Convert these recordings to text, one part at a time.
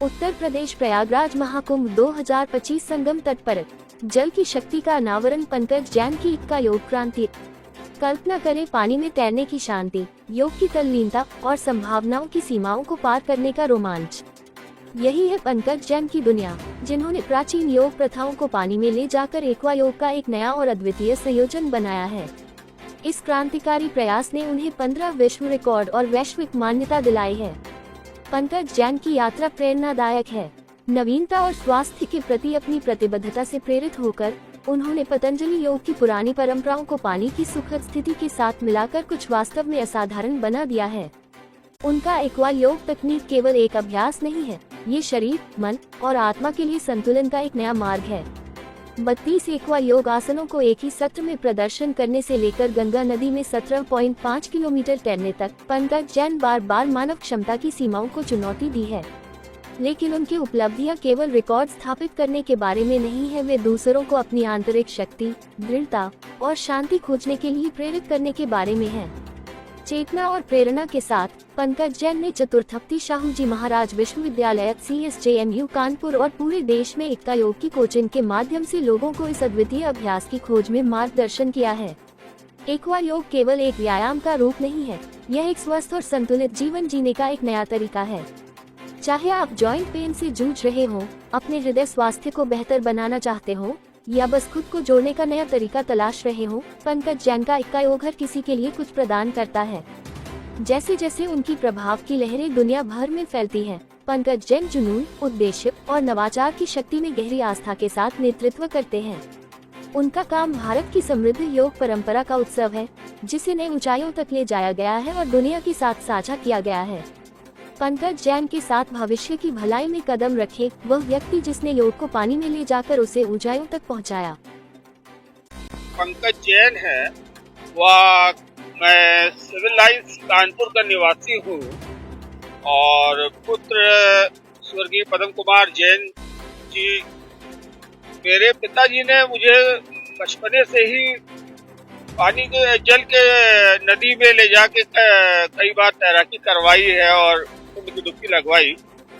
उत्तर प्रदेश प्रयागराज महाकुंभ 2025 संगम तट पर जल की शक्ति का अनावरण। पंकज जैन की इक्का योग क्रांति। कल्पना करें पानी में तैरने की शांति, योग की तल्लीनता और संभावनाओं की सीमाओं को पार करने का रोमांच। यही है पंकज जैन की दुनिया, जिन्होंने प्राचीन योग प्रथाओं को पानी में ले जाकर एक्वा योग का एक नया और अद्वितीय संयोजन बनाया है। इस क्रांतिकारी प्रयास ने उन्हें 15 विश्व रिकॉर्ड और वैश्विक मान्यता दिलाई है। पंकज जैन की यात्रा प्रेरणादायक है। नवीनता और स्वास्थ्य के प्रति अपनी प्रतिबद्धता से प्रेरित होकर उन्होंने पतंजलि योग की पुरानी परंपराओं को पानी की सुखद स्थिति के साथ मिलाकर कुछ वास्तव में असाधारण बना दिया है। उनका एक्वा योग तकनीक केवल एक अभ्यास नहीं है, ये शरीर, मन और आत्मा के लिए संतुलन का एक नया मार्ग है। 32 एक्वा योग आसनों को एक ही सत्र में प्रदर्शन करने से लेकर गंगा नदी में 17.5 किलोमीटर तैरने तक पंकज जैन बार बार मानव क्षमता की सीमाओं को चुनौती दी है। लेकिन उनकी उपलब्धियां केवल रिकॉर्ड स्थापित करने के बारे में नहीं है, वे दूसरों को अपनी आंतरिक शक्ति, दृढ़ता और शांति खोजने के लिए प्रेरित करने के बारे में है। चेतना और प्रेरणा के साथ पंकज जैन ने चतुर्थप्ती शाहू जी महाराज विश्वविद्यालय CSJMU कानपुर और पूरे देश में एक्का योग की कोचिंग के माध्यम से लोगों को इस अद्वितीय अभ्यास की खोज में मार्गदर्शन किया है। एक्वा योग केवल एक व्यायाम का रूप नहीं है, यह एक स्वस्थ और संतुलित जीवन जीने का एक नया तरीका है। चाहे आप जॉइंट पेन से जूझ रहे हो, अपने हृदय स्वास्थ्य को बेहतर बनाना चाहते हो या बस खुद को जोड़ने का नया तरीका तलाश रहे हो, पंकज जैन का एक्का योग हर किसी के लिए कुछ प्रदान करता है। जैसे जैसे उनकी प्रभाव की लहरें दुनिया भर में फैलती हैं, पंकज जैन जुनून, उद्देश्य और नवाचार की शक्ति में गहरी आस्था के साथ नेतृत्व करते हैं। उनका काम भारत की समृद्ध योग परंपरा का उत्सव है, जिसे नई ऊंचाइयों तक ले जाया गया है और दुनिया के साथ साझा किया गया है। पंकज जैन के साथ भविष्य की भलाई में कदम रखे वह व्यक्ति जिसने योग को पानी में ले जाकर उसे ऊंचाइयों तक पहुंचाया। पंकज जैन है, वह मैं सिविल लाइन्स कानपुर का निवासी हूँ और पुत्र स्वर्गीय पद्म कुमार जैन जी, मेरे पिताजी ने मुझे बचपने से ही पानी के जल के नदी में ले जाके कई बार तैराकी करवाई है और उनकी डुबकी लगवाई।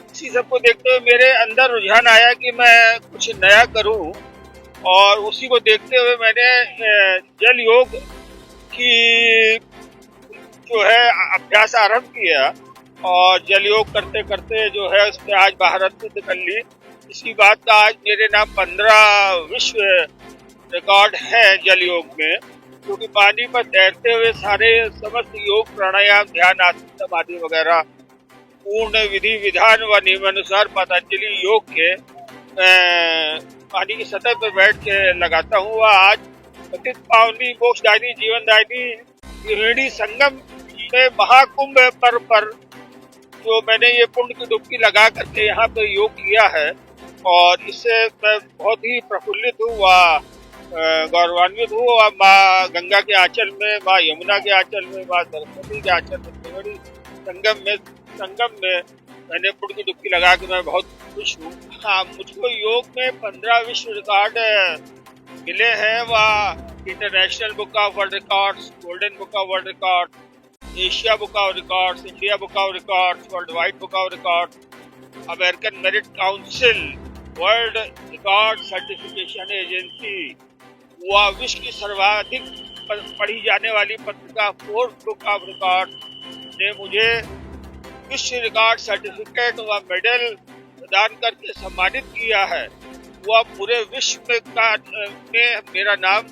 इसी सबको देखते हुए मेरे अंदर रुझान आया कि मैं कुछ नया करूं और उसी को देखते हुए मैंने जल योग की जो है अभ्यास आरंभ किया और जल योग करते करते जो है उसमें आज भारत में कर ली। इसी बात का आज मेरे नाम 15 विश्व रिकॉर्ड है जल योग में, क्योंकि पानी पर तैरते हुए सारे समस्त योग, प्राणायाम, ध्यान, आसन समाधि वगैरह पूर्ण विधि विधान व नियमानुसार पतंजलि योग के पानी की सतह पर बैठ के लगाता हूँ। वह आज पतित पावनी, मोक्षदायिनी, जीवनदायिनी गृहिणी संगम में महाकुंभ पर्व पर जो मैंने ये पुण्य की डुबकी लगा करके यहाँ पर योग किया है और इससे मैं बहुत ही प्रफुल्लित हूँ व गौरवान्वित हूँ। और माँ गंगा के आंचल में, माँ यमुना के आंचल में, माँ सरस्वती के आंचल में, त्रिवेणी संगम में मैंने पुण्य की डुबकी लगा के मैं बहुत खुश हूँ। हाँ, मुझको योग में 15 विश्व रिकॉर्ड मिले हैं। वह international book of world records, golden book of world record, Asia book of records, India book of records, world wide book of records, American merit council, world record certification agency, वह विश्व की सर्वाधिक पढ़ी जाने वाली पत्रिका फोर्ब्स बुक ऑफ रिकॉर्ड ने मुझे विश्व रिकॉर्ड सर्टिफिकेट व मेडल प्रदान करके सम्मानित किया है। वह पूरे विश्व में मेरा नाम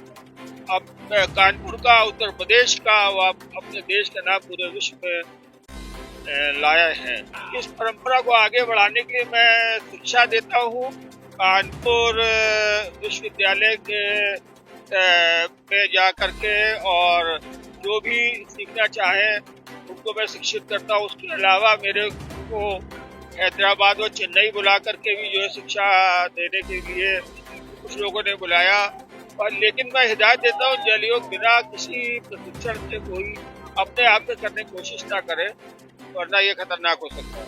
अब कानपुर का, उत्तर प्रदेश का व अपने देश का नाम पूरे विश्व में लाया है। इस परंपरा को आगे बढ़ाने के लिए मैं शिक्षा देता हूँ। कानपुर विश्वविद्यालय के में जा करके और जो भी सीखना चाहे उनको मैं शिक्षित करता हूँ। उसके अलावा मेरे को हैदराबाद और चेन्नई बुला करके भी जो है शिक्षा देने के लिए कुछ लोगों ने बुलाया, और लेकिन मैं हिदायत देता हूँ जल योग बिना किसी प्रशिक्षण से कोई अपने आप से करने की कोशिश ना करे, वरना ये खतरनाक हो सकता है।